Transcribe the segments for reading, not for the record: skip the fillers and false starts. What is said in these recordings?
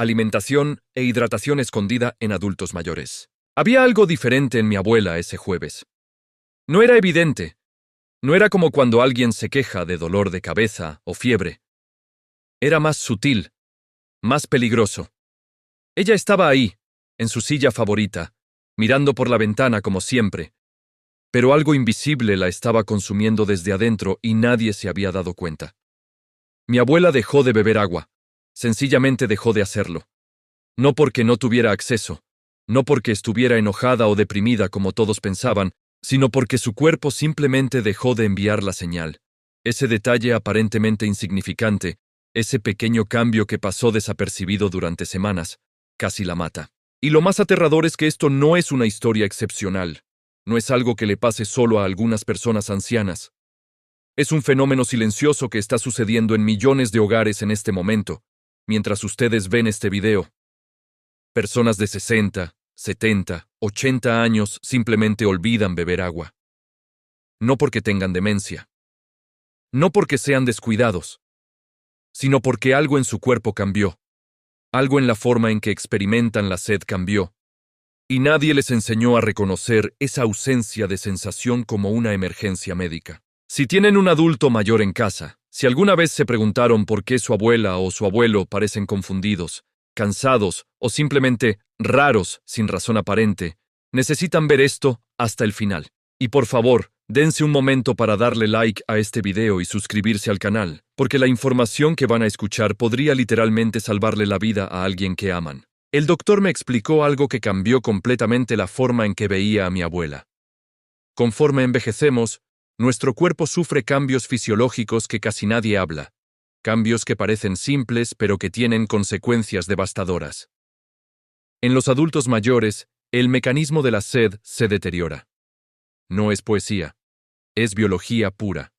alimentación e hidratación escondida en adultos mayores. Había algo diferente en mi abuela ese jueves. No era evidente. No era como cuando alguien se queja de dolor de cabeza o fiebre. Era más sutil, más peligroso. Ella estaba ahí, en su silla favorita, mirando por la ventana como siempre, pero algo invisible la estaba consumiendo desde adentro y nadie se había dado cuenta. Mi abuela dejó de beber agua, sencillamente dejó de hacerlo. No porque no tuviera acceso, no porque estuviera enojada o deprimida como todos pensaban, sino porque su cuerpo simplemente dejó de enviar la señal. Ese detalle aparentemente insignificante, ese pequeño cambio que pasó desapercibido durante semanas, casi la mata. Y lo más aterrador es que esto no es una historia excepcional. No es algo que le pase solo a algunas personas ancianas. Es un fenómeno silencioso que está sucediendo en millones de hogares en este momento, mientras ustedes ven este video. Personas de 60, 70, 80 años simplemente olvidan beber agua. No porque tengan demencia. No porque sean descuidados, sino porque algo en su cuerpo cambió. Algo en la forma en que experimentan la sed cambió. Y nadie les enseñó a reconocer esa ausencia de sensación como una emergencia médica. Si tienen un adulto mayor en casa, si alguna vez se preguntaron por qué su abuela o su abuelo parecen confundidos, cansados o simplemente raros sin razón aparente, necesitan ver esto hasta el final. Y por favor, dense un momento para darle like a este video y suscribirse al canal, porque la información que van a escuchar podría literalmente salvarle la vida a alguien que aman. El doctor me explicó algo que cambió completamente la forma en que veía a mi abuela. Conforme envejecemos, nuestro cuerpo sufre cambios fisiológicos que casi nadie habla. Cambios que parecen simples pero que tienen consecuencias devastadoras. En los adultos mayores, el mecanismo de la sed se deteriora. No es poesía, es biología pura.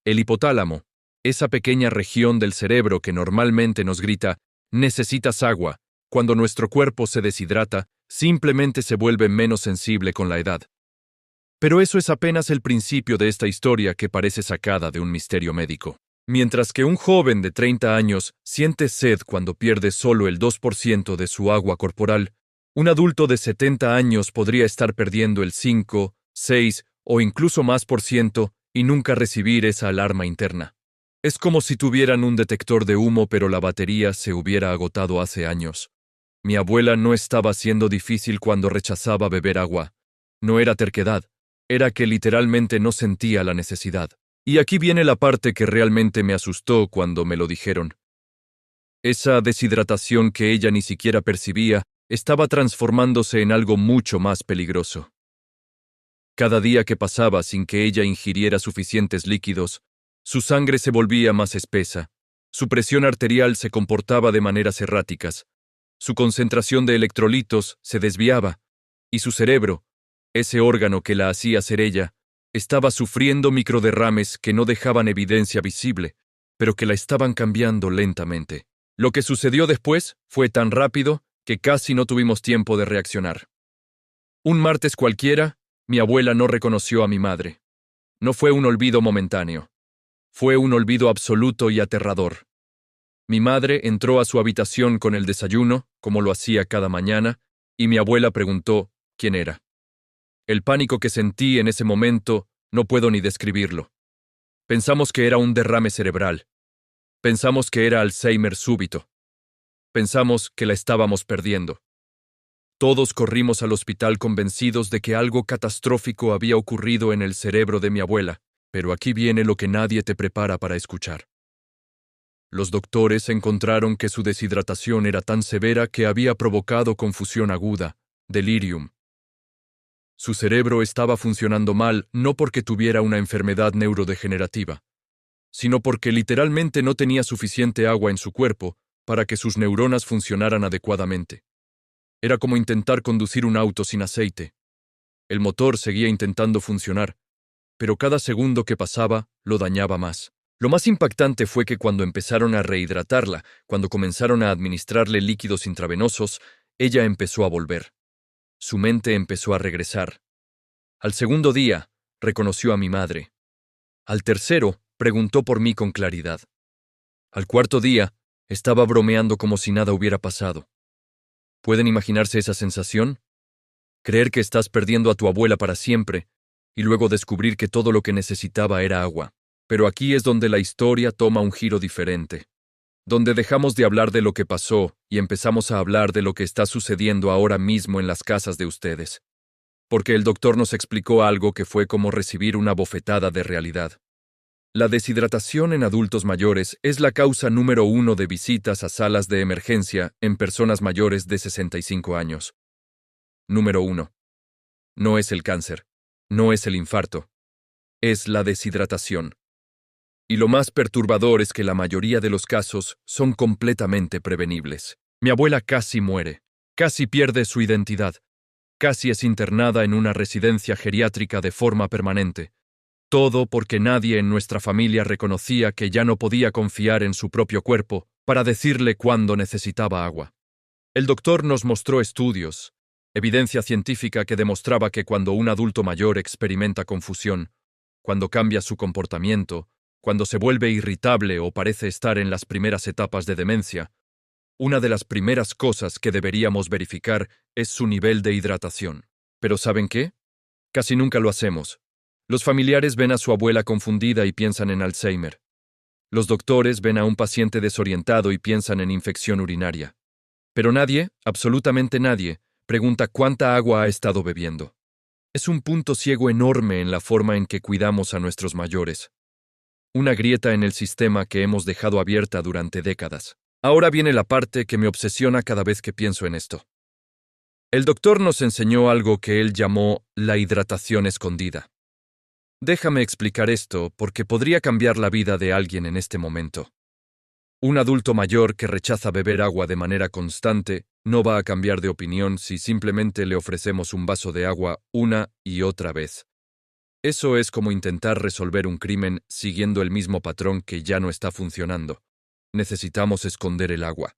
El hipotálamo, esa pequeña región del cerebro que normalmente nos grita, necesitas agua, cuando nuestro cuerpo se deshidrata, simplemente se vuelve menos sensible con la edad. Pero eso es apenas el principio de esta historia que parece sacada de un misterio médico. Mientras que un joven de 30 años siente sed cuando pierde solo el 2% de su agua corporal, un adulto de 70 años podría estar perdiendo el 5, 6 o incluso más por ciento y nunca recibir esa alarma interna. Es como si tuvieran un detector de humo pero la batería se hubiera agotado hace años. Mi abuela no estaba siendo difícil cuando rechazaba beber agua. No era terquedad, era que literalmente no sentía la necesidad. Y aquí viene la parte que realmente me asustó cuando me lo dijeron. Esa deshidratación que ella ni siquiera percibía estaba transformándose en algo mucho más peligroso. Cada día que pasaba sin que ella ingiriera suficientes líquidos, su sangre se volvía más espesa, su presión arterial se comportaba de maneras erráticas, su concentración de electrolitos se desviaba, y su cerebro, ese órgano que la hacía ser ella, estaba sufriendo microderrames que no dejaban evidencia visible, pero que la estaban cambiando lentamente. Lo que sucedió después fue tan rápido que casi no tuvimos tiempo de reaccionar. Un martes cualquiera, mi abuela no reconoció a mi madre. No fue un olvido momentáneo. Fue un olvido absoluto y aterrador. Mi madre entró a su habitación con el desayuno, como lo hacía cada mañana, y mi abuela preguntó quién era. El pánico que sentí en ese momento no puedo ni describirlo. Pensamos que era un derrame cerebral. Pensamos que era Alzheimer súbito. Pensamos que la estábamos perdiendo. Todos corrimos al hospital convencidos de que algo catastrófico había ocurrido en el cerebro de mi abuela, pero aquí viene lo que nadie te prepara para escuchar. Los doctores encontraron que su deshidratación era tan severa que había provocado confusión aguda, delirium. Su cerebro estaba funcionando mal no porque tuviera una enfermedad neurodegenerativa, sino porque literalmente no tenía suficiente agua en su cuerpo para que sus neuronas funcionaran adecuadamente. Era como intentar conducir un auto sin aceite. El motor seguía intentando funcionar, pero cada segundo que pasaba lo dañaba más. Lo más impactante fue que cuando empezaron a rehidratarla, cuando comenzaron a administrarle líquidos intravenosos, ella empezó a volver. Su mente empezó a regresar. Al segundo día, reconoció a mi madre. Al tercero, preguntó por mí con claridad. Al cuarto día, Estaba bromeando como si nada hubiera pasado. ¿Pueden imaginarse esa sensación? Creer que estás perdiendo a tu abuela para siempre, y luego descubrir que todo lo que necesitaba era agua. Pero aquí es donde la historia toma un giro diferente, donde dejamos de hablar de lo que pasó y empezamos a hablar de lo que está sucediendo ahora mismo en las casas de ustedes. Porque el doctor nos explicó algo que fue como recibir una bofetada de realidad. La deshidratación en adultos mayores es la causa número 1 de visitas a salas de emergencia en personas mayores de 65 años. Número 1. No es el cáncer, no es el infarto, es la deshidratación. Y lo más perturbador es que la mayoría de los casos son completamente prevenibles. Mi abuela casi muere, casi pierde su identidad, casi es internada en una residencia geriátrica de forma permanente. Todo porque nadie en nuestra familia reconocía que ya no podía confiar en su propio cuerpo para decirle cuándo necesitaba agua. El doctor nos mostró estudios, evidencia científica que demostraba que cuando un adulto mayor experimenta confusión, cuando cambia su comportamiento, cuando se vuelve irritable o parece estar en las primeras etapas de demencia, una de las primeras cosas que deberíamos verificar es su nivel de hidratación. ¿Pero saben qué? Casi nunca lo hacemos. Los familiares ven a su abuela confundida y piensan en Alzheimer. Los doctores ven a un paciente desorientado y piensan en infección urinaria. Pero nadie, absolutamente nadie, pregunta cuánta agua ha estado bebiendo. Es un punto ciego enorme en la forma en que cuidamos a nuestros mayores. Una grieta en el sistema que hemos dejado abierta durante décadas. Ahora viene la parte que me obsesiona cada vez que pienso en esto. El doctor nos enseñó algo que él llamó la hidratación escondida. Déjame explicar esto porque podría cambiar la vida de alguien en este momento. Un adulto mayor que rechaza beber agua de manera constante no va a cambiar de opinión si simplemente le ofrecemos un vaso de agua una y otra vez. Eso es como intentar resolver un crimen siguiendo el mismo patrón que ya no está funcionando. Necesitamos esconder el agua.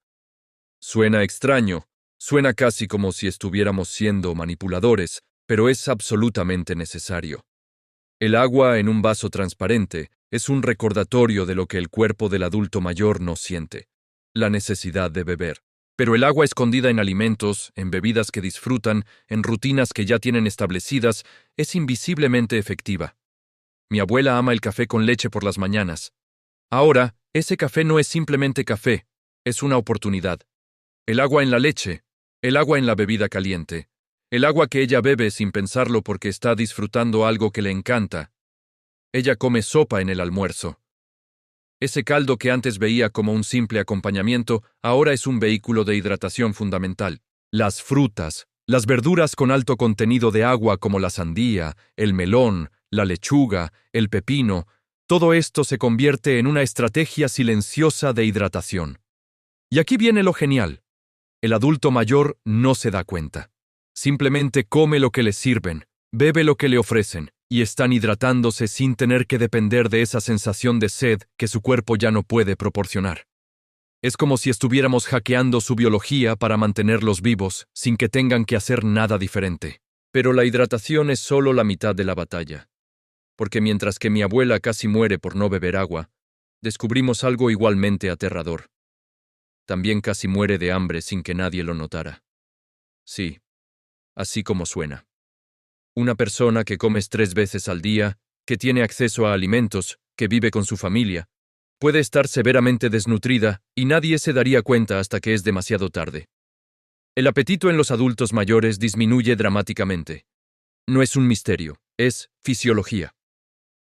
Suena extraño, suena casi como si estuviéramos siendo manipuladores, pero es absolutamente necesario. El agua en un vaso transparente es un recordatorio de lo que el cuerpo del adulto mayor no siente, la necesidad de beber. Pero el agua escondida en alimentos, en bebidas que disfrutan, en rutinas que ya tienen establecidas, es invisiblemente efectiva. Mi abuela ama el café con leche por las mañanas. Ahora, ese café no es simplemente café, es una oportunidad. El agua en la leche, el agua en la bebida caliente, el agua que ella bebe sin pensarlo porque está disfrutando algo que le encanta. Ella come sopa en el almuerzo. Ese caldo que antes veía como un simple acompañamiento, ahora es un vehículo de hidratación fundamental. Las frutas, las verduras con alto contenido de agua como la sandía, el melón, la lechuga, el pepino, todo esto se convierte en una estrategia silenciosa de hidratación. Y aquí viene lo genial. El adulto mayor no se da cuenta. Simplemente come lo que le sirven, bebe lo que le ofrecen, y están hidratándose sin tener que depender de esa sensación de sed que su cuerpo ya no puede proporcionar. Es como si estuviéramos hackeando su biología para mantenerlos vivos, sin que tengan que hacer nada diferente. Pero la hidratación es solo la mitad de la batalla. Porque mientras que mi abuela casi muere por no beber agua, descubrimos algo igualmente aterrador. También casi muere de hambre sin que nadie lo notara. Sí, así como suena. Una persona que come 3 veces al día, que tiene acceso a alimentos, que vive con su familia, puede estar severamente desnutrida y nadie se daría cuenta hasta que es demasiado tarde. El apetito en los adultos mayores disminuye dramáticamente. No es un misterio, es fisiología.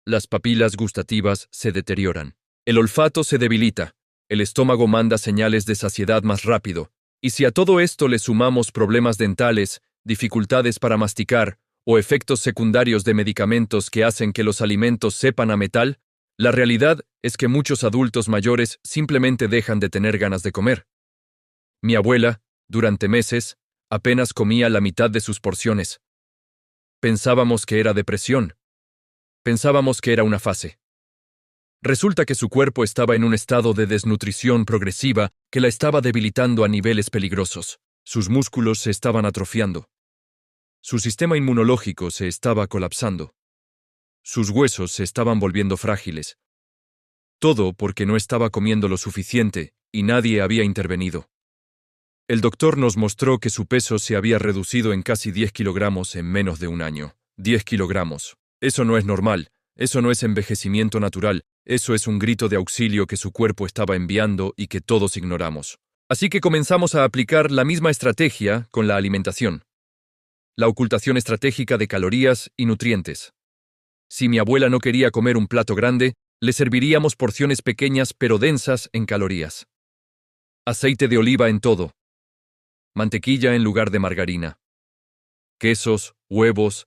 Las papilas gustativas se deterioran. El olfato se debilita. El estómago manda señales de saciedad más rápido. Y si a todo esto le sumamos problemas dentales, dificultades para masticar o efectos secundarios de medicamentos que hacen que los alimentos sepan a metal, la realidad es que muchos adultos mayores simplemente dejan de tener ganas de comer. Mi abuela, durante meses, apenas comía la mitad de sus porciones. Pensábamos que era depresión. Pensábamos que era una fase. Resulta que su cuerpo estaba en un estado de desnutrición progresiva que la estaba debilitando a niveles peligrosos. Sus músculos se estaban atrofiando. Su sistema inmunológico se estaba colapsando. Sus huesos se estaban volviendo frágiles. Todo porque no estaba comiendo lo suficiente y nadie había intervenido. El doctor nos mostró que su peso se había reducido en casi 10 kilogramos en menos de un año. 10 kilogramos. Eso no es normal, eso no es envejecimiento natural, eso es un grito de auxilio que su cuerpo estaba enviando y que todos ignoramos. Así que comenzamos a aplicar la misma estrategia con la alimentación. La ocultación estratégica de calorías y nutrientes. Si mi abuela no quería comer un plato grande, le serviríamos porciones pequeñas pero densas en calorías. Aceite de oliva en todo. Mantequilla en lugar de margarina. Quesos, huevos,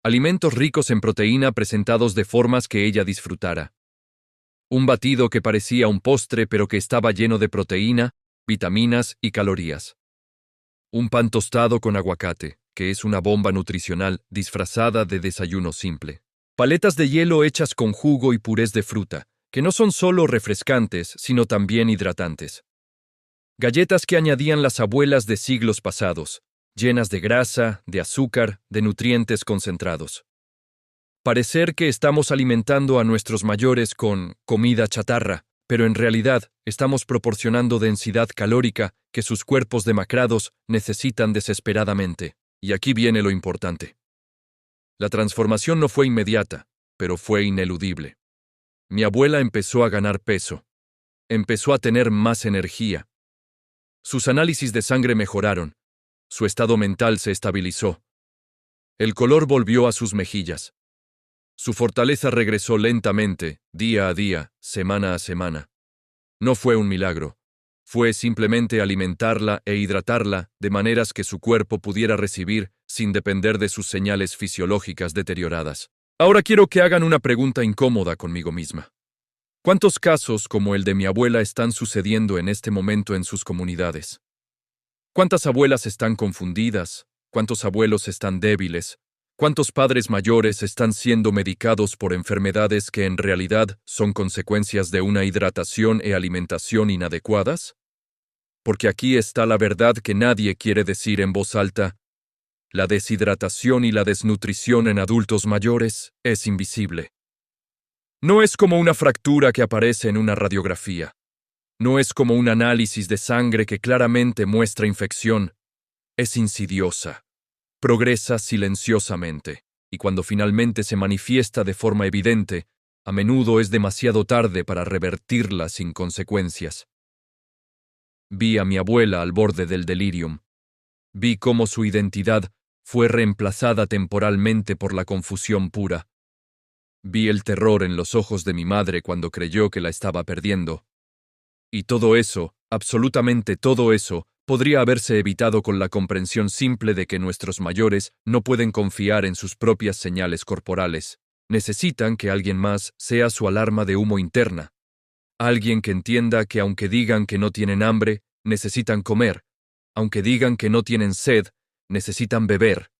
alimentos ricos en proteína presentados de formas que ella disfrutara. Un batido que parecía un postre pero que estaba lleno de proteína, vitaminas y calorías. Un pan tostado con aguacate, que es una bomba nutricional disfrazada de desayuno simple. Paletas de hielo hechas con jugo y purés de fruta, que no son solo refrescantes, sino también hidratantes. Galletas que añadían las abuelas de siglos pasados, llenas de grasa, de azúcar, de nutrientes concentrados. Parecer que estamos alimentando a nuestros mayores con comida chatarra, pero en realidad estamos proporcionando densidad calórica que sus cuerpos demacrados necesitan desesperadamente. Y aquí viene lo importante. La transformación no fue inmediata, pero fue ineludible. Mi abuela empezó a ganar peso. Empezó a tener más energía. Sus análisis de sangre mejoraron. Su estado mental se estabilizó. El color volvió a sus mejillas. Su fortaleza regresó lentamente, día a día, semana a semana. No fue un milagro. Fue simplemente alimentarla e hidratarla de maneras que su cuerpo pudiera recibir sin depender de sus señales fisiológicas deterioradas. Ahora quiero que hagan una pregunta incómoda conmigo misma. ¿Cuántos casos como el de mi abuela están sucediendo en este momento en sus comunidades? ¿Cuántas abuelas están confundidas? ¿Cuántos abuelos están débiles? ¿Cuántos padres mayores están siendo medicados por enfermedades que en realidad son consecuencias de una hidratación y alimentación inadecuadas? Porque aquí está la verdad que nadie quiere decir en voz alta. La deshidratación y la desnutrición en adultos mayores es invisible. No es como una fractura que aparece en una radiografía. No es como un análisis de sangre que claramente muestra infección. Es insidiosa. Progresa silenciosamente, y cuando finalmente se manifiesta de forma evidente, a menudo es demasiado tarde para revertirla sin consecuencias. Vi a mi abuela al borde del delirium. Vi cómo su identidad fue reemplazada temporalmente por la confusión pura. Vi el terror en los ojos de mi madre cuando creyó que la estaba perdiendo. Y todo eso, absolutamente todo eso, podría haberse evitado con la comprensión simple de que nuestros mayores no pueden confiar en sus propias señales corporales. Necesitan que alguien más sea su alarma de humo interna. Alguien que entienda que aunque digan que no tienen hambre, necesitan comer. Aunque digan que no tienen sed, necesitan beber.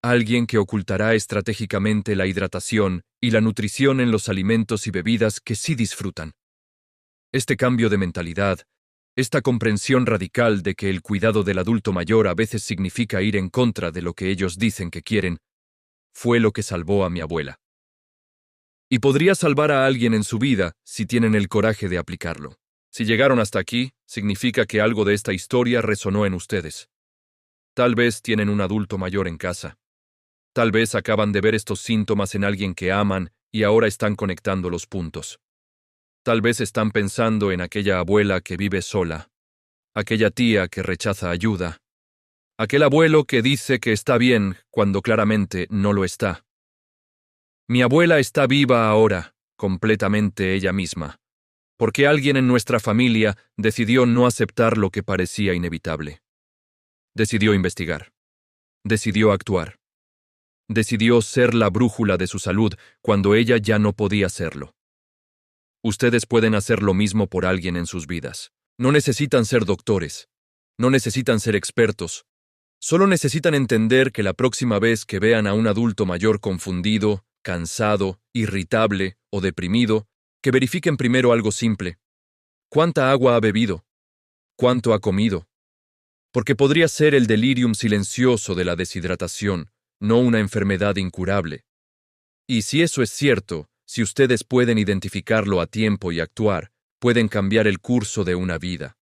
Alguien que ocultará estratégicamente la hidratación y la nutrición en los alimentos y bebidas que sí disfrutan. Este cambio de mentalidad, esta comprensión radical de que el cuidado del adulto mayor a veces significa ir en contra de lo que ellos dicen que quieren, fue lo que salvó a mi abuela. Y podría salvar a alguien en su vida si tienen el coraje de aplicarlo. Si llegaron hasta aquí, significa que algo de esta historia resonó en ustedes. Tal vez tienen un adulto mayor en casa. Tal vez acaban de ver estos síntomas en alguien que aman y ahora están conectando los puntos. Tal vez están pensando en aquella abuela que vive sola, aquella tía que rechaza ayuda, aquel abuelo que dice que está bien cuando claramente no lo está. Mi abuela está viva ahora, completamente ella misma, porque alguien en nuestra familia decidió no aceptar lo que parecía inevitable. Decidió investigar. Decidió actuar. Decidió ser la brújula de su salud cuando ella ya no podía serlo. Ustedes pueden hacer lo mismo por alguien en sus vidas. No necesitan ser doctores. No necesitan ser expertos. Solo necesitan entender que la próxima vez que vean a un adulto mayor confundido, cansado, irritable o deprimido, que verifiquen primero algo simple. ¿Cuánta agua ha bebido? ¿Cuánto ha comido? Porque podría ser el delirium silencioso de la deshidratación, no una enfermedad incurable. Y si eso es cierto, si ustedes pueden identificarlo a tiempo y actuar, pueden cambiar el curso de una vida.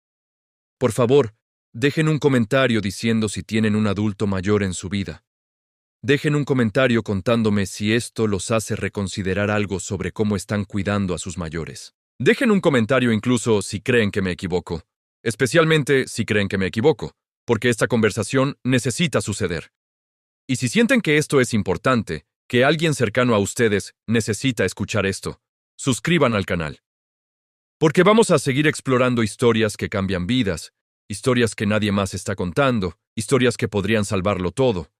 Por favor, dejen un comentario diciendo si tienen un adulto mayor en su vida. Dejen un comentario contándome si esto los hace reconsiderar algo sobre cómo están cuidando a sus mayores. Dejen un comentario incluso si creen que me equivoco, especialmente si creen que me equivoco, porque esta conversación necesita suceder. Y si sienten que esto es importante, que alguien cercano a ustedes necesita escuchar esto, suscriban al canal. Porque vamos a seguir explorando historias que cambian vidas, historias que nadie más está contando, historias que podrían salvarlo todo.